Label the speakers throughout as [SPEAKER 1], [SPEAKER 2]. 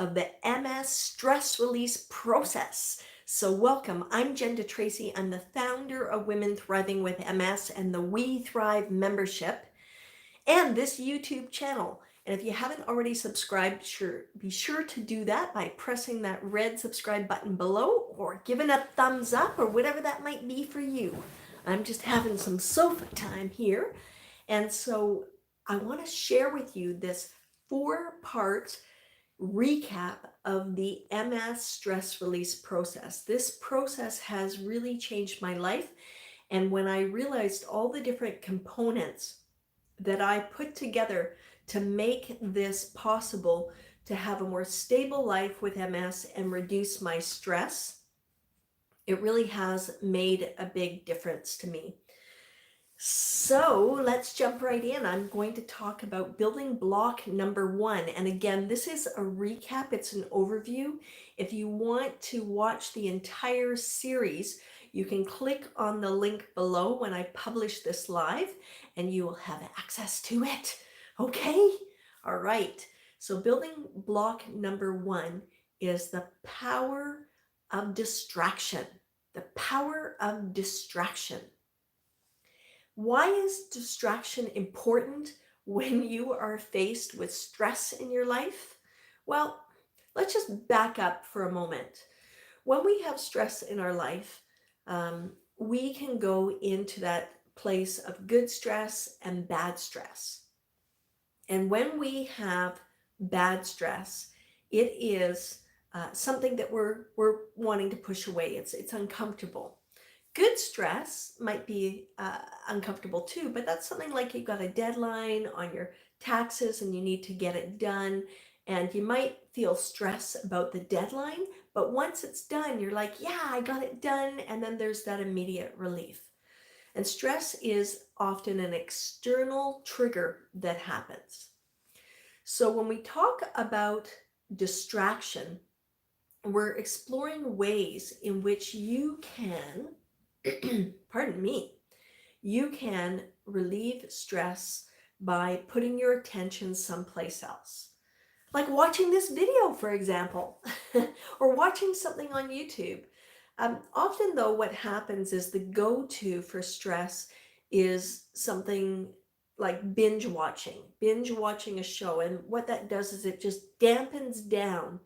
[SPEAKER 1] of the MS stress release process. So welcome, I'm Jen DeTracey. I'm the founder of Women Thriving with MS and the weTHRIVE membership and this YouTube channel. And if you haven't already subscribed, be sure to do that by pressing that red subscribe button below or giving a thumbs up or whatever that might be for you. I'm just having some sofa time here. And so I want to share with you this 4-part recap of the MS stress release process. This process has really changed my life. And when I realized all the different components that I put together to make this possible, to have a more stable life with MS and reduce my stress, it really has made a big difference to me. So let's jump right in. I'm going to talk about building block number 1. And again, this is a recap. It's an overview. If you want to watch the entire series, you can click on the link below when I publish this live and you will have access to it. Okay? All right. So building block number 1 is the power of distraction. The power of distraction. Why is distraction important when you are faced with stress in your life? Well, let's just back up for a moment. When we have stress in our life, we can go into that place of good stress and bad stress. And when we have bad stress, it is something that we're wanting to push away. It's uncomfortable. Good stress might be uncomfortable too, but that's something like you've got a deadline on your taxes and you need to get it done. And you might feel stress about the deadline, but once it's done, you're like, yeah, I got it done. And then there's that immediate relief. And stress is often an external trigger that happens. So when we talk about distraction, we're exploring ways in which you can pardon me, you can relieve stress by putting your attention someplace else. Like watching this video, for example, or watching something on YouTube. Often though, what happens is the go-to for stress is something like binge watching a show. And what that does is it just dampens down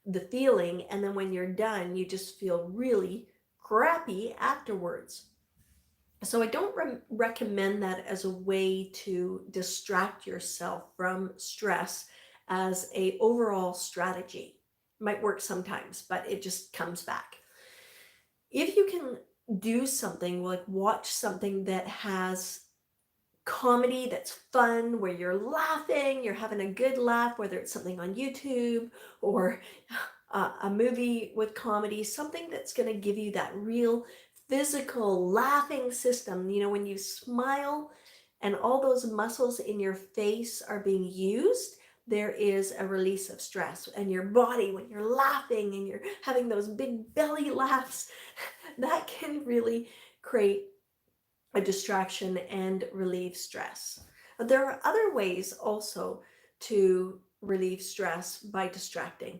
[SPEAKER 1] the feeling. And then when you're done, you just feel really crappy afterwards. So I don't recommend that as a way to distract yourself from stress as a overall strategy. It might work sometimes, but it just comes back. If you can do something like watch something that has comedy that's fun, where you're laughing, you're having a good laugh, whether it's something on YouTube or a movie with comedy, something that's going to give you that real physical laughing system. You know, when you smile and all those muscles in your face are being used, there is a release of stress. And your body, when you're laughing and you're having those big belly laughs, that can really create a distraction and relieve stress. There are other ways also to relieve stress by distracting.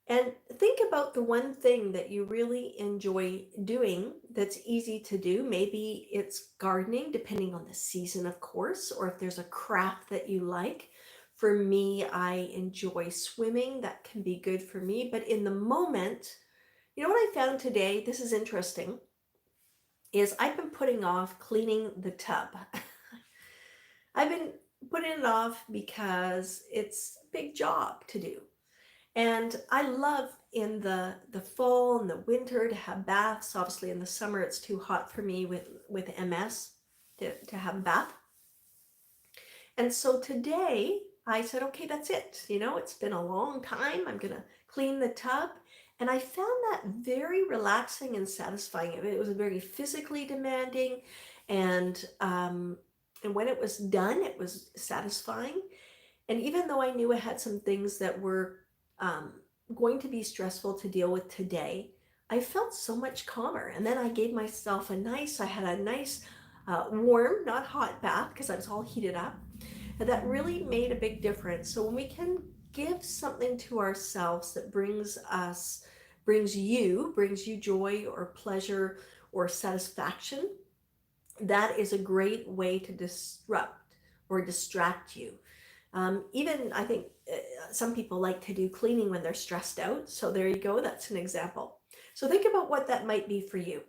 [SPEAKER 1] And think about the one thing that you really enjoy doing that's easy to do. Maybe it's gardening, depending on the season, of course, or if there's a craft that you like. For me, I enjoy swimming. That can be good for me. But in the moment, you know what I found today? This is interesting, is I've been putting off cleaning the tub. I've been putting it off because it's a big job to do. And I love in the fall and the winter to have baths. Obviously in the summer it's too hot for me with MS to have a bath. And so today I said, okay, that's it. You know, it's been a long time. I'm going to clean the tub. And I found that very relaxing and satisfying. It was very physically demanding. And when it was done, it was satisfying. And even though I knew I had some things that were going to be stressful to deal with today, I felt so much calmer. And then I gave myself I had a nice warm, not hot bath because I was all heated up. And that really made a big difference. So when we can give something to ourselves that brings you joy or pleasure or satisfaction, that is a great way to disrupt or distract you. Even I think some people like to do cleaning when they're stressed out. So there you go. That's an example. So think about what that might be for you.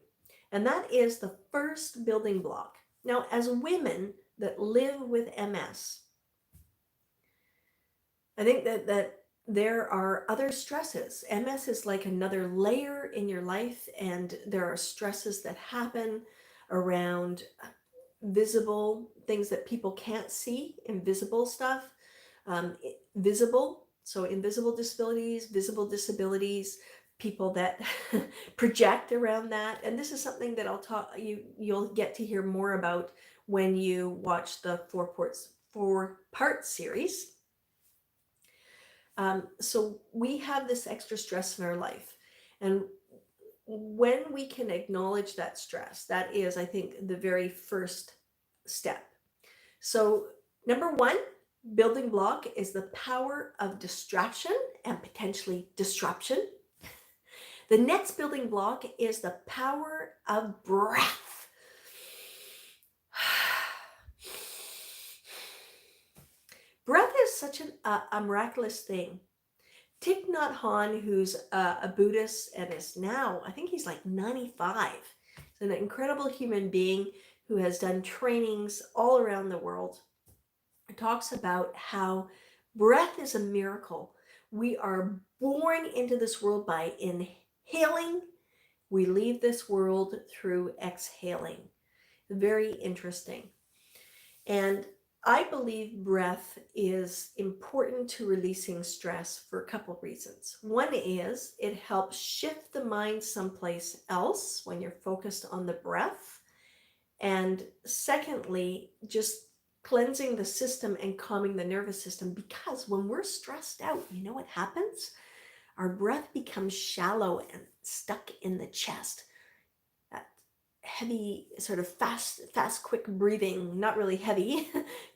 [SPEAKER 1] And that is the first building block. Now, as women that live with MS, I think that there are other stresses. MS is like another layer in your life, and there are stresses that happen around visible things that people can't see, invisible stuff, visible. So invisible disabilities, visible disabilities, people that project around that. And this is something that you'll get to hear more about when you watch the four-part series. So we have this extra stress in our life. And when we can acknowledge that stress, that is, I think, the very first step. So, number one, building block is the power of distraction and potentially disruption. The next building block is the power of breath. Breath is such a miraculous thing. Thich Nhat Hanh, who's a Buddhist and is now, I think he's like 95. He's an incredible human being who has done trainings all around the world. He talks about how breath is a miracle. We are born into this world by inhaling. We leave this world through exhaling. Very interesting. And I believe breath is important to releasing stress for a couple of reasons. One is it helps shift the mind someplace else when you're focused on the breath. And secondly, just cleansing the system and calming the nervous system, because when we're stressed out, you know what happens? Our breath becomes shallow and stuck in the chest. Heavy, sort of fast, quick breathing, not really heavy,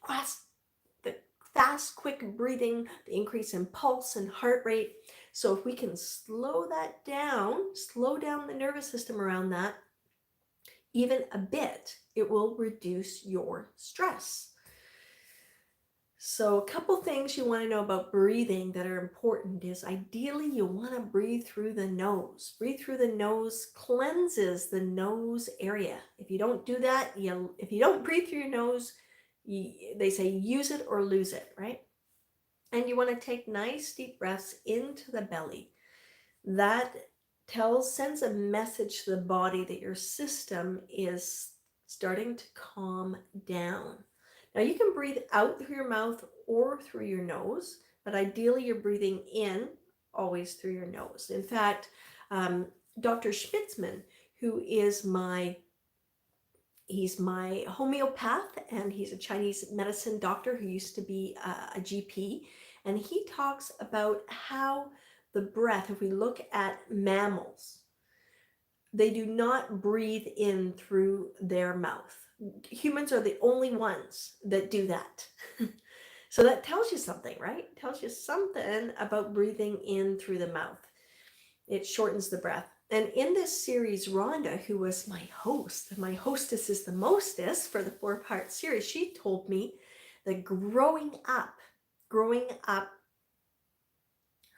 [SPEAKER 1] fast, quick breathing, the increase in pulse and heart rate. So if we can slow down the nervous system around that, even a bit, it will reduce your stress. So a couple things you want to know about breathing that are important is ideally you want to breathe through the nose. Breathe through the nose cleanses the nose area. If you don't do that, if you don't breathe through your nose, they say use it or lose it, right? And you want to take nice deep breaths into the belly. That sends a message to the body that your system is starting to calm down. Now you can breathe out through your mouth or through your nose, but ideally you're breathing in always through your nose. In fact, Dr. Schmitzman, who is he's my homeopath, and he's a Chinese medicine doctor who used to be a GP, and he talks about how the breath, if we look at mammals, they do not breathe in through their mouth. Humans are the only ones that do that. So that tells you something, right? It tells you something about breathing in through the mouth. It shortens the breath. And in this series, Rhonda, who was my hostess is the mostest for the 4-part series, she told me that growing up,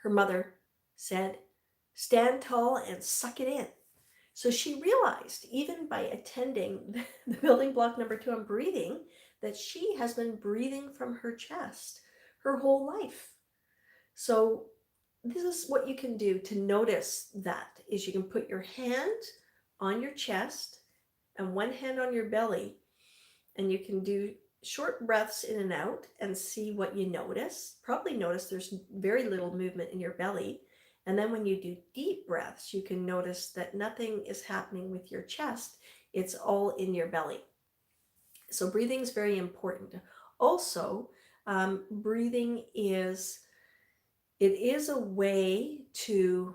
[SPEAKER 1] her mother said, stand tall and suck it in. So she realized, even by attending the building block number 2 on breathing, that she has been breathing from her chest her whole life. So this is what you can do to notice that, is you can put your hand on your chest and one hand on your belly, and you can do short breaths in and out and see what you notice. Probably notice there's very little movement in your belly. And then when you do deep breaths, you can notice that nothing is happening with your chest. It's all in your belly. So breathing is very important. Also, breathing is a way to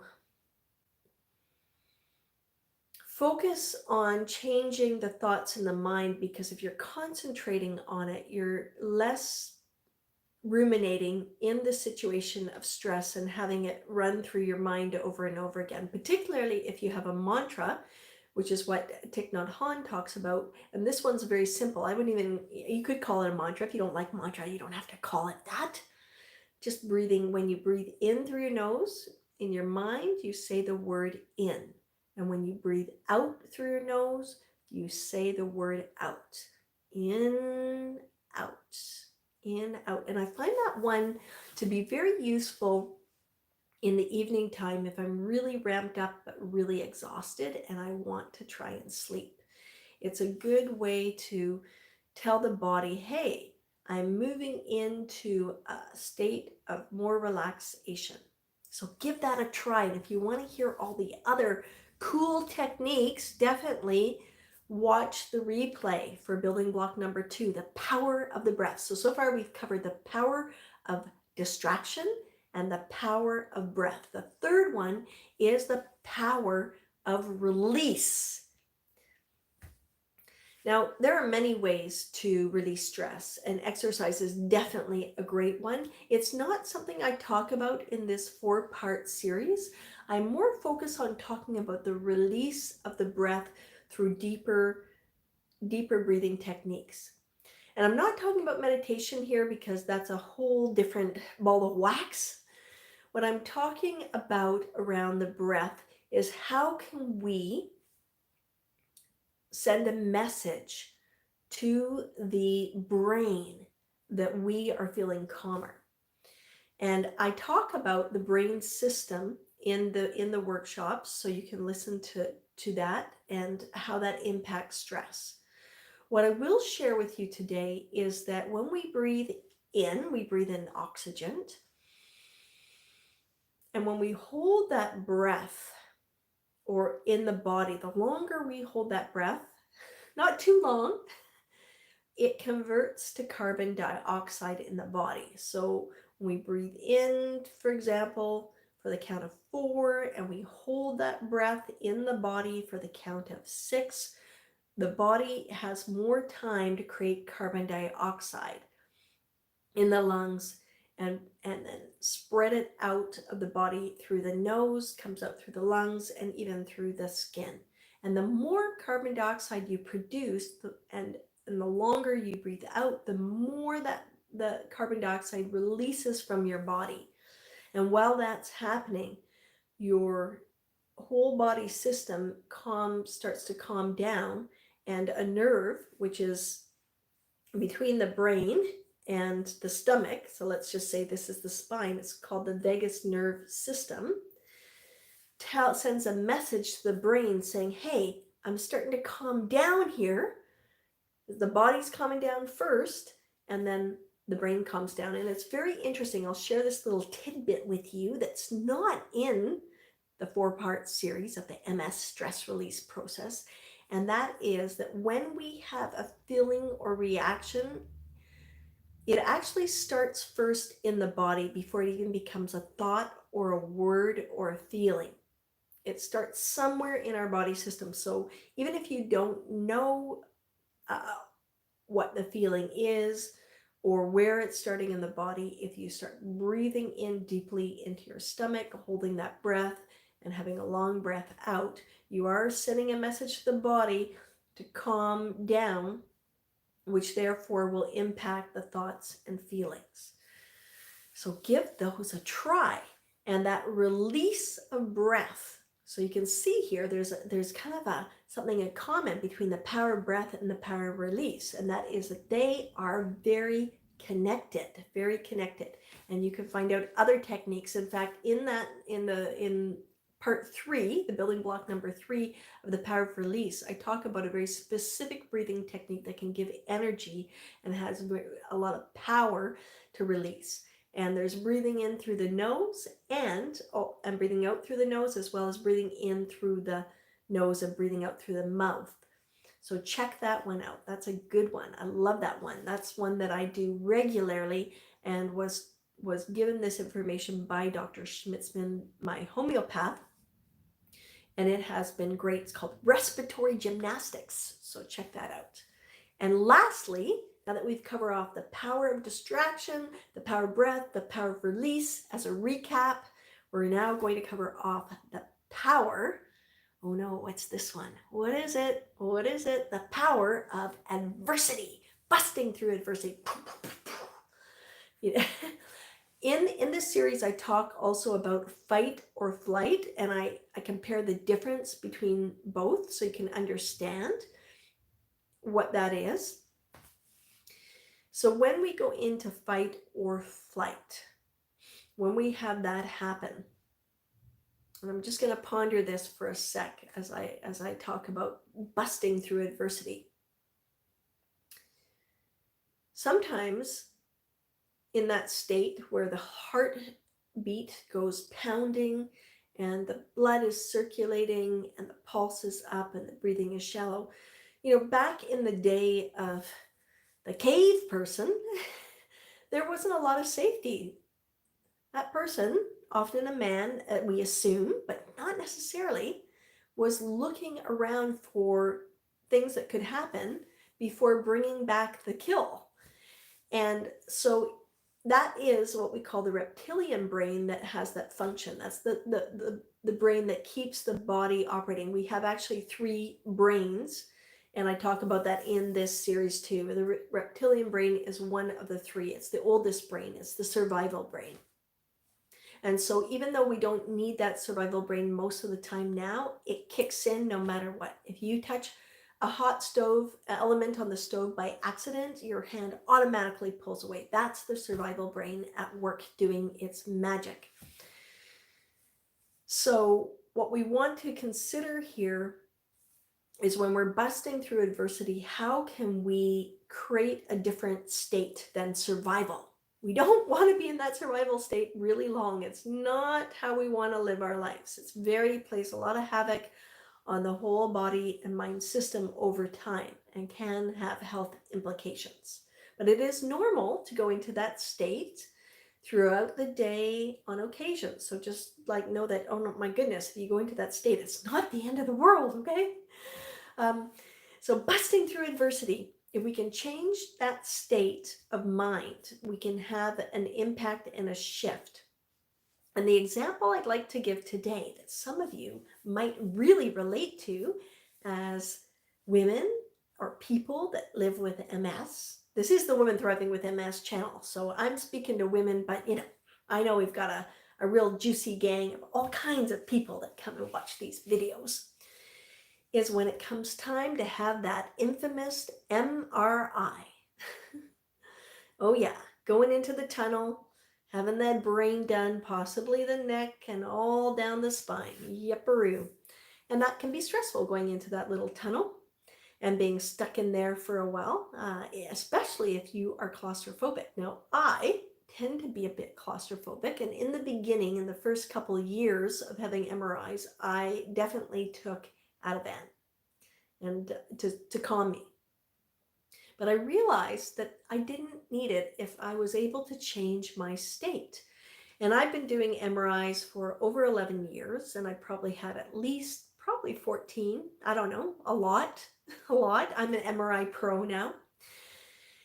[SPEAKER 1] focus on changing the thoughts in the mind, because if you're concentrating on it, you're less ruminating in the situation of stress and having it run through your mind over and over again, particularly if you have a mantra, which is what Thich Nhat Hanh talks about. And this one's very simple. I wouldn't even, you could call it a mantra. If you don't like mantra, you don't have to call it that. Just breathing, when you breathe in through your nose, in your mind, you say the word in. And when you breathe out through your nose, you say the word out. In, out, in, out. And I find that one to be very useful in the evening time if I'm really ramped up but really exhausted and I want to try and sleep. It's a good way to tell the body, hey, I'm moving into a state of more relaxation. So give that a try. And if you want to hear all the other cool techniques, definitely watch the replay for building block number 2, the power of the breath. So far we've covered the power of distraction and the power of breath. The third one is the power of release. Now, there are many ways to release stress, and exercise is definitely a great one. It's not something I talk about in this 4-part series. I'm more focused on talking about the release of the breath through deeper breathing techniques. And I'm not talking about meditation here because that's a whole different ball of wax. What I'm talking about around the breath is how can we send a message to the brain that we are feeling calmer. And I talk about the brain system in the workshops, so you can listen to that and how that impacts stress. What I will share with you today is that when we breathe in oxygen. And when we hold that breath, or in the body, the longer we hold that breath, not too long, it converts to carbon dioxide in the body. So when we breathe in, for example, for the count of 4, and we hold that breath in the body for the count of 6, the body has more time to create carbon dioxide in the lungs and then spread it out of the body through the nose, comes out through the lungs, and even through the skin. And the more carbon dioxide you produce, and the longer you breathe out, the more that the carbon dioxide releases from your body. And while that's happening, your whole body system starts to calm down, and a nerve, which is between the brain and the stomach, so let's just say this is the spine, it's called the vagus nerve system, sends a message to the brain saying, hey, I'm starting to calm down here. The body's calming down first, and then the brain calms down. And it's very interesting. I'll share this little tidbit with you that's not in the 4-part series of the MS stress release process. And that is that when we have a feeling or reaction, it actually starts first in the body before it even becomes a thought or a word or a feeling. It starts somewhere in our body system. So even if you don't know what the feeling is or where it's starting in the body, if you start breathing in deeply into your stomach, holding that breath and having a long breath out, you are sending a message to the body to calm down, which therefore will impact the thoughts and feelings. So give those a try. And that release of breath, so you can see here, there's kind of something in common between the power of breath and the power of release. And that is that they are very connected. And you can find out other techniques. In fact, in part 3, the building block number 3 of the power of release, I talk about a very specific breathing technique that can give energy and has a lot of power to release. And there's breathing in through the nose and breathing out through the nose, as well as breathing in through the nose and breathing out through the mouth. So check that one out. That's a good one. I love that one. That's one that I do regularly and was given this information by Dr. Schmitzman, my homeopath. And it has been great. It's called respiratory gymnastics. So check that out. And lastly, Now that we've covered off the power of distraction, the power of breath, the power of release, as a recap, we're now going to cover off the power. Oh no, what's this one? What is it? What is it? The power of adversity, busting through adversity. In this series, I talk also about fight or flight, and I compare the difference between both so you can understand what that is. So when we go into fight or flight, when we have that happen, and I'm just going to ponder this for a sec as I talk about busting through adversity. Sometimes in that state where the heartbeat goes pounding and the blood is circulating and the pulse is up and the breathing is shallow, back in the day of the cave person, there wasn't a lot of safety. That person, often a man, we assume, but not necessarily, was looking around for things that could happen before bringing back the kill. And so that is what we call the reptilian brain that has that function. That's the brain that keeps the body operating. We have actually 3 brains, and I talk about that in this series too. The reptilian brain is one of the 3. It's the oldest brain. It's the survival brain. And so even though we don't need that survival brain most of the time now, it kicks in no matter what. If you touch a hot stove element on the stove by accident, your hand automatically pulls away. That's the survival brain at work doing its magic. So what we want to consider here is when we're busting through adversity, how can we create a different state than survival? We don't want to be in that survival state really long. It's not how we want to live our lives. It's plays a lot of havoc on the whole body and mind system over time and can have health implications. But it is normal to go into that state throughout the day on occasion. So just know that, oh no, my goodness, if you go into that state, it's not the end of the world, okay? So busting through adversity, if we can change that state of mind, we can have an impact and a shift. And the example I'd like to give today that some of you might really relate to as women or people that live with MS. This is the Women Thriving with MS channel. So I'm speaking to women, but I know we've got a real juicy gang of all kinds of people that come and watch these videos. Is when it comes time to have that infamous MRI. Oh yeah, going into the tunnel, having that brain done, possibly the neck and all down the spine. Yepperoo. And that can be stressful going into that little tunnel and being stuck in there for a while, especially if you are claustrophobic. Now, I tend to be a bit claustrophobic, and in the beginning, in the first couple of years of having MRIs, I definitely took Ativan and to calm me. But I realized that I didn't need it if I was able to change my state. And I've been doing MRIs for over 11 years, and I probably had at least 14. I don't know, a lot. I'm an MRI pro now.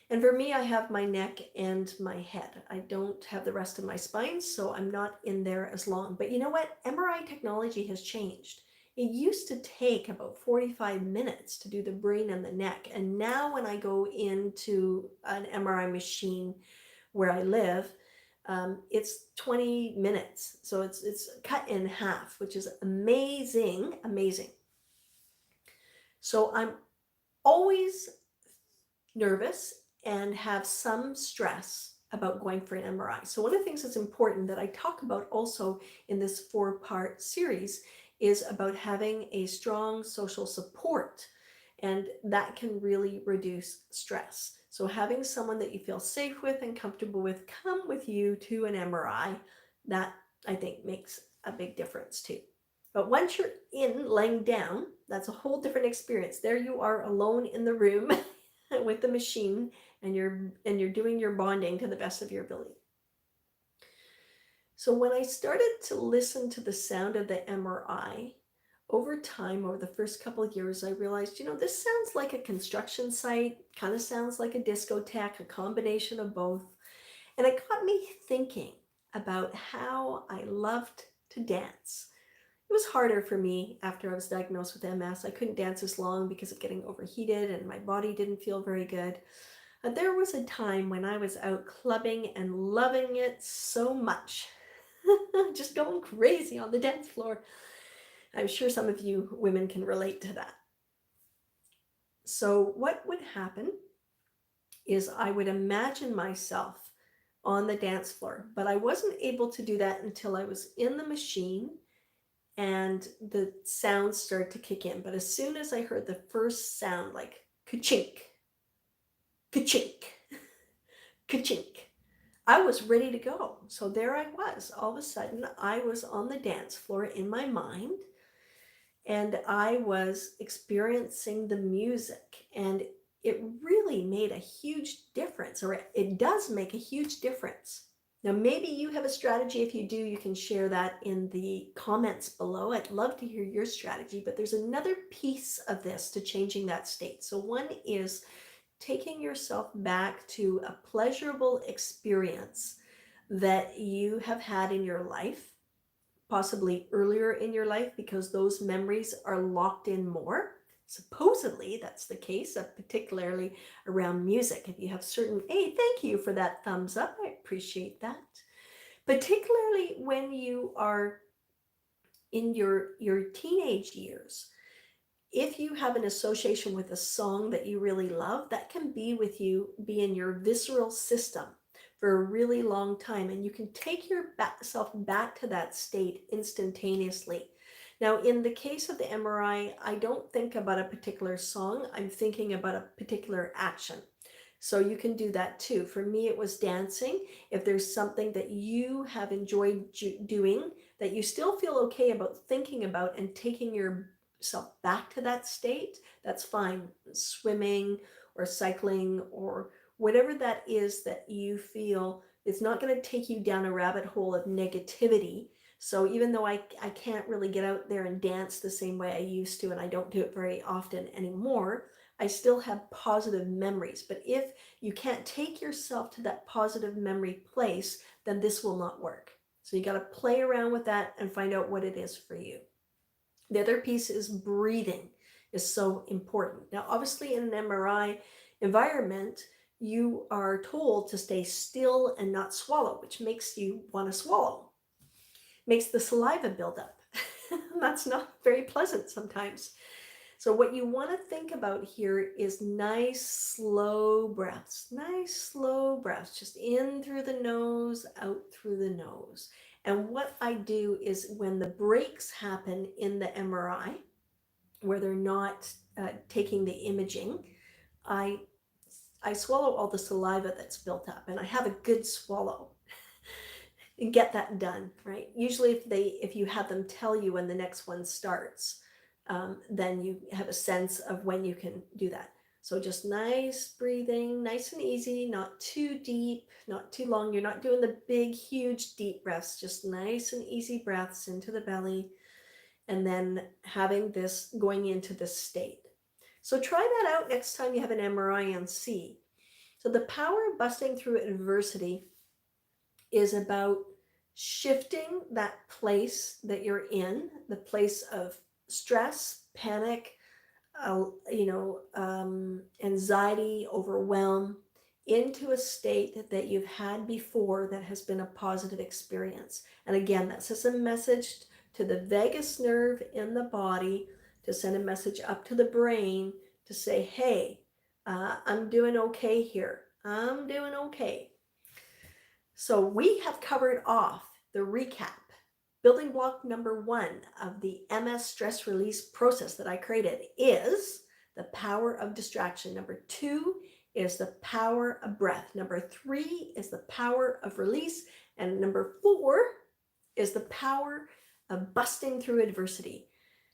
[SPEAKER 1] And for me, I have my neck and my head. I don't have the rest of my spine, so I'm not in there as long. But you know what? MRI technology has changed. It used to take about 45 minutes to do the brain and the neck. And now when I go into an MRI machine where I live, it's 20 minutes. So it's cut in half, which is amazing. So I'm always nervous and have some stress about going for an MRI. So one of the things that's important that I talk about also in this 4-part series is about having a strong social support, and that can really reduce stress. So having someone that you feel safe with and comfortable with come with you to an MRI, that I think makes a big difference too. But once you're laying down, that's a whole different experience. There you are alone in the room with the machine, and you're doing your bonding to the best of your ability. So when I started to listen to the sound of the MRI, over time, over the first couple of years, I realized, this sounds like a construction site, kind of sounds like a discotheque, a combination of both. And it got me thinking about how I loved to dance. It was harder for me after I was diagnosed with MS. I couldn't dance as long because of getting overheated and my body didn't feel very good. But there was a time when I was out clubbing and loving it so much. Just going crazy on the dance floor. I'm sure some of you women can relate to that. So what would happen is I would imagine myself on the dance floor, but I wasn't able to do that until I was in the machine and the sounds started to kick in. But as soon as I heard the first sound, like ka-chink, ka-chink, ka-chink, I was ready to go. So there I was. All of a sudden, I was on the dance floor in my mind, and I was experiencing the music, and it really made a huge difference, or it does make a huge difference. Now, maybe you have a strategy. If you do, you can share that in the comments below. I'd love to hear your strategy, but there's another piece of this to changing that state. So one is taking yourself back to a pleasurable experience that you have had in your life, possibly earlier in your life, because those memories are locked in more. Supposedly that's the case, particularly around music. If you have certain, hey, thank you for that thumbs up, I appreciate that. Particularly when you are in your teenage years, if you have an association with a song that you really love, that can be be in your visceral system for a really long time, and you can take yourself back to that state instantaneously. Now, in the case of the MRI, I don't think about a particular song. I'm thinking about a particular action. So you can do that too. For me, it was dancing. If there's something that you have enjoyed doing that you still feel okay about thinking about and taking yourself back to that state, that's fine. Swimming or cycling or whatever that is that you feel, it's not going to take you down a rabbit hole of negativity. So even though I can't really get out there and dance the same way I used to, and I don't do it very often anymore, I still have positive memories. But if you can't take yourself to that positive memory place, then this will not work. So you got to play around with that and find out what it is for you. The other piece is breathing is so important. Now, obviously in an MRI environment, you are told to stay still and not swallow, which makes you want to swallow. Makes the saliva build up. That's not very pleasant sometimes. So what you want to think about here is nice, slow breaths. Nice, slow breaths. Just in through the nose, out through the nose. And what I do is when the breaks happen in the MRI, where they're not taking the imaging, I swallow all the saliva that's built up, and I have a good swallow. And get that done, right? Usually if you have them tell you when the next one starts, then you have a sense of when you can do that. So just nice breathing, nice and easy, not too deep, not too long. You're not doing the big, huge, deep breaths, just nice and easy breaths into the belly, and then having this going into this state. So try that out next time you have an MRI and see. So the power of busting through adversity is about shifting that place that you're in, the place of stress, panic, anxiety, overwhelm, into a state that you've had before that has been a positive experience. And again, that's just a message to the vagus nerve in the body to send a message up to the brain to say, hey, I'm doing okay here. I'm doing okay. So we have covered off the recap. Building block number 1 of the MS stress release process that I created is the power of distraction. Number 2 is the power of breath. Number 3 is the power of release. And number 4 is the power of busting through adversity.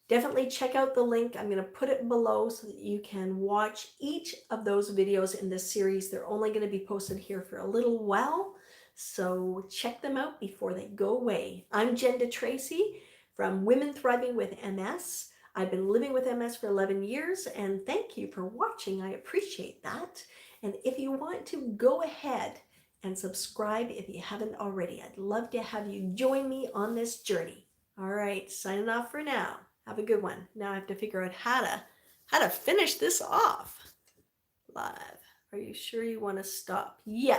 [SPEAKER 1] Definitely check out the link. I'm going to put it below so that you can watch each of those videos in this series. They're only going to be posted here for a little while, so check them out before they go away. I'm Jen DeTracey, from Women Thriving with MS. I've been living with MS for 11 years, and thank you for watching. I appreciate that. And if you want to go ahead and subscribe if you haven't already, I'd love to have you join me on this journey. All right, signing off for now. Have a good one. Now I have to figure out how to finish this off. Live. Are you sure you want to stop? Yes.